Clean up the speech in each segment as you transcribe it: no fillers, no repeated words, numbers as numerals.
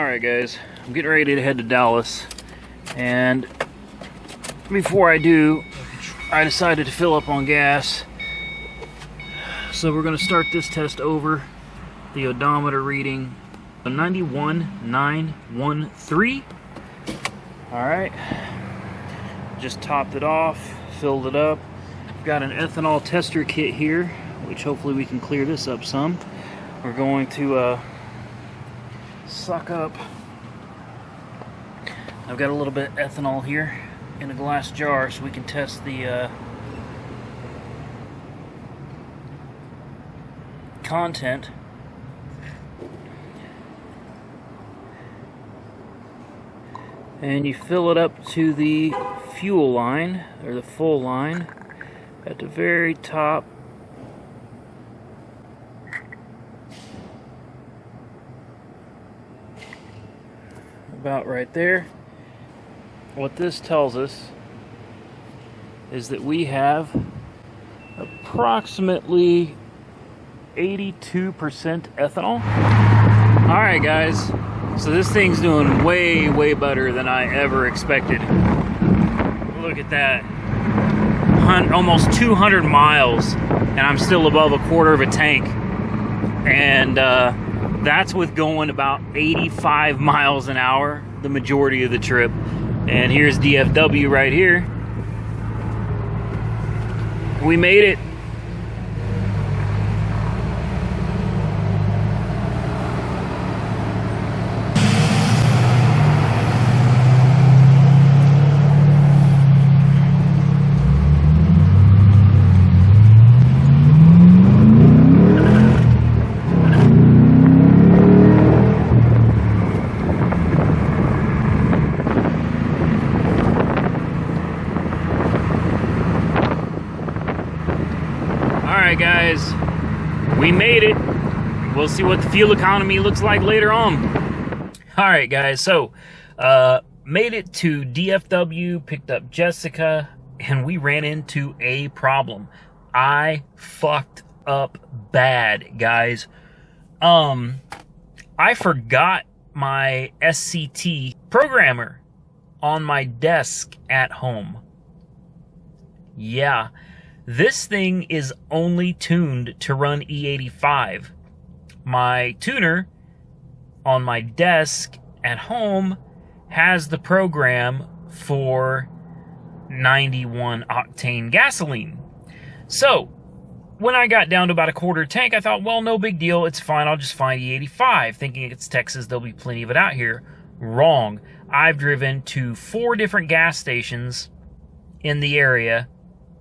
Alright guys, I'm getting ready to head to Dallas, and before I do, I decided to fill up on gas. So we're going to start this test over. The odometer reading 91,913. Alright, just topped it off, filled it up. I've got an ethanol tester kit here, which hopefully we can clear this up some. We're going to suck up. I've got a little bit of ethanol here in a glass jar so we can test the content. And you fill it up to the fuel line, or the full line, at the very top. About right there. What this tells us is that we have approximately 82% ethanol. Alright guys, so this thing's doing way better than I ever expected. Look at that. Almost 200 miles and I'm still above a quarter of a tank. And that's with going about 85 miles an hour the majority of the trip. And here's DFW right here. We made it. Alright guys, we made it. We'll see what the fuel economy looks like later on. Alright guys, so made it to DFW, picked up Jessica, and we ran into a problem. I fucked up bad, guys. I forgot my SCT programmer on my desk at home. Yeah. This thing is only tuned to run E85. My tuner on my desk at home has the program for 91 octane gasoline. So when I got down to about a quarter tank, I thought, well, no big deal. It's fine. I'll just find E85. Thinking it's Texas, there'll be plenty of it out here. Wrong. I've driven to 4 different gas stations in the area.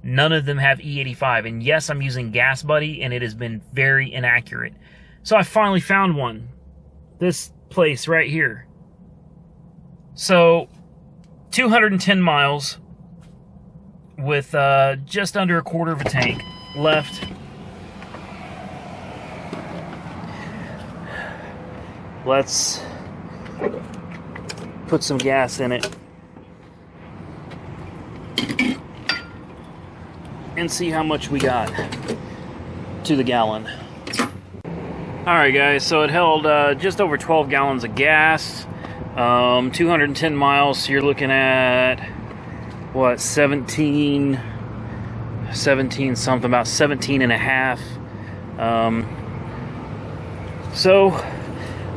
None of them have E85, and yes, I'm using Gas Buddy, and it has been very inaccurate. So I finally found one. This place right here. So, 210 miles with just under a quarter of a tank left. Let's put some gas in it and see how much we got to the gallon. Alright guys, so it held just over 12 gallons of gas, 210 miles, so you're looking at, what, 17 something, about 17 and a half. So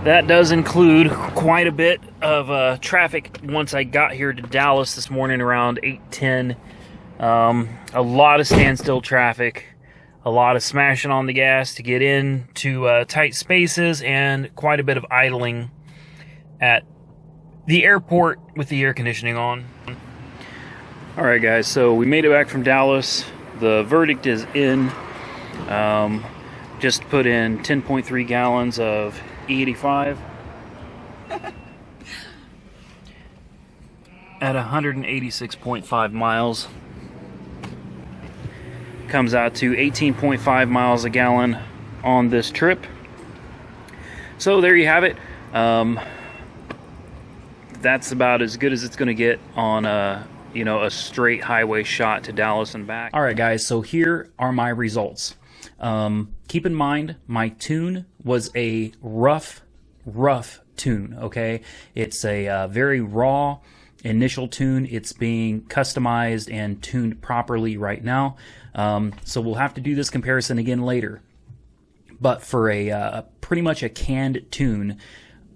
that does include quite a bit of traffic once I got here to Dallas this morning around 8:10. A lot of standstill traffic, a lot of smashing on the gas to get into tight spaces, and quite a bit of idling at the airport with the air conditioning on. Alright guys, so we made it back from Dallas. The verdict is in. Just put in 10.3 gallons of E85 at 186.5 miles. Comes out to 18.5 miles a gallon on this trip. So there you have it. That's about as good as it's going to get on a straight highway shot to Dallas and back. All right, guys. So here are my results. Keep in mind, my tune was a rough tune, okay? It's a very raw initial tune. It's being customized and tuned properly right now. So we'll have to do this comparison again later. But for a pretty much a canned tune,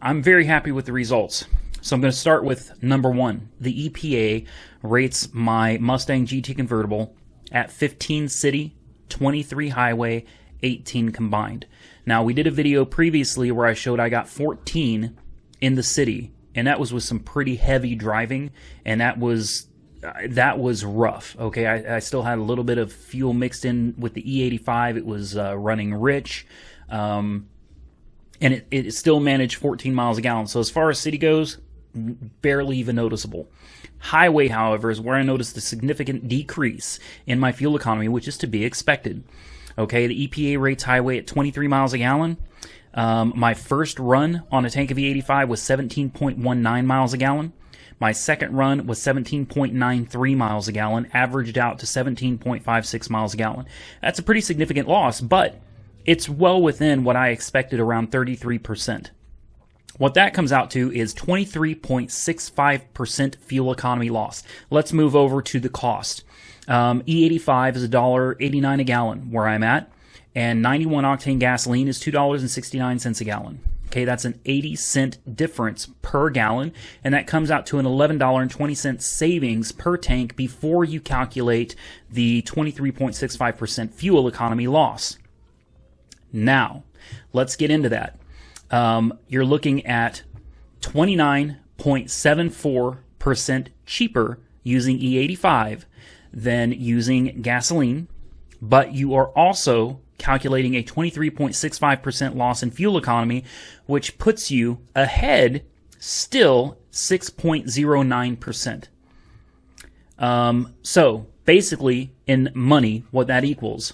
I'm very happy with the results. So I'm going to start with number one. The EPA rates my Mustang GT convertible at 15 city, 23 highway, 18 combined. Now, we did a video previously where I showed I got 14 in the city, and that was with some pretty heavy driving, and that was rough. Okay, I still had a little bit of fuel mixed in with the E85. It was running rich, and it still managed 14 miles a gallon. So as far as city goes, barely even noticeable. Highway, however, is where I noticed a significant decrease in my fuel economy, which is to be expected. Okay, the EPA rates highway at 23 miles a gallon. My first run on a tank of E85 was 17.19 miles a gallon. My second run was 17.93 miles a gallon, averaged out to 17.56 miles a gallon. That's a pretty significant loss, but it's well within what I expected, around 33%. What that comes out to is 23.65% fuel economy loss. Let's move over to the cost. E85 is $1.89 a gallon where I'm at, and 91 octane gasoline is $2.69 a gallon. Okay, that's an 80-cent difference per gallon, and that comes out to an $11.20 savings per tank before you calculate the 23.65% fuel economy loss. Now, let's get into that. You're looking at 29.74% cheaper using E85 than using gasoline, but you are also calculating a 23.65% loss in fuel economy, which puts you ahead still 6.09%. So basically, in money, what that equals,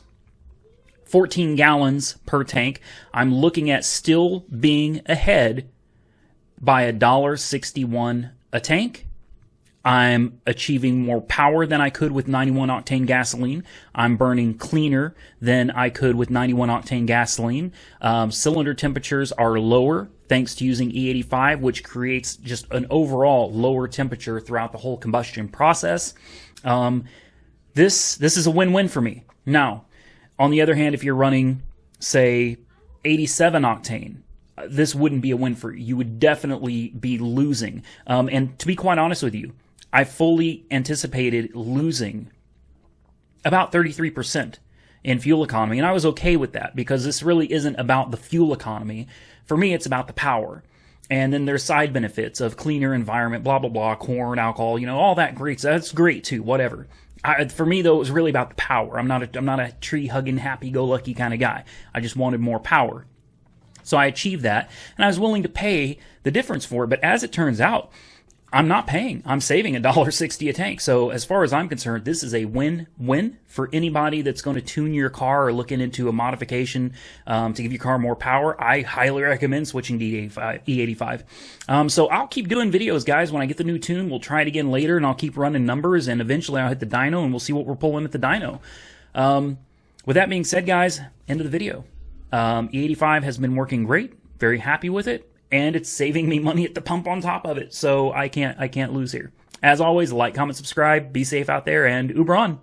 14 gallons per tank, I'm looking at still being ahead by $1.61 a tank. I'm achieving more power than I could with 91 octane gasoline. I'm burning cleaner than I could with 91 octane gasoline. Cylinder temperatures are lower thanks to using E85, which creates just an overall lower temperature throughout the whole combustion process. This is a win-win for me. Now, on the other hand, if you're running, say, 87 octane, this wouldn't be a win for you. You would definitely be losing. And to be quite honest with you, I fully anticipated losing about 33% in fuel economy, and I was okay with that because this really isn't about the fuel economy. For me, it's about the power. And then there's side benefits of cleaner environment, blah, blah, blah, corn, alcohol, all that great. So that's great too, whatever. For me, though, it was really about the power. I'm not a tree-hugging, happy-go-lucky kind of guy. I just wanted more power. So I achieved that, and I was willing to pay the difference for it. But as it turns out, I'm not paying. I'm saving $1.60 a tank. So as far as I'm concerned, this is a win-win for anybody that's going to tune your car or looking into a modification to give your car more power. I highly recommend switching to E85. So I'll keep doing videos, guys. When I get the new tune, we'll try it again later, and I'll keep running numbers, and eventually I'll hit the dyno, and we'll see what we're pulling at the dyno. With that being said, guys, end of the video. E85 has been working great. Very happy with it. And it's saving me money at the pump on top of it. So I can't lose here. As always, like, comment, subscribe, be safe out there, and Uber on.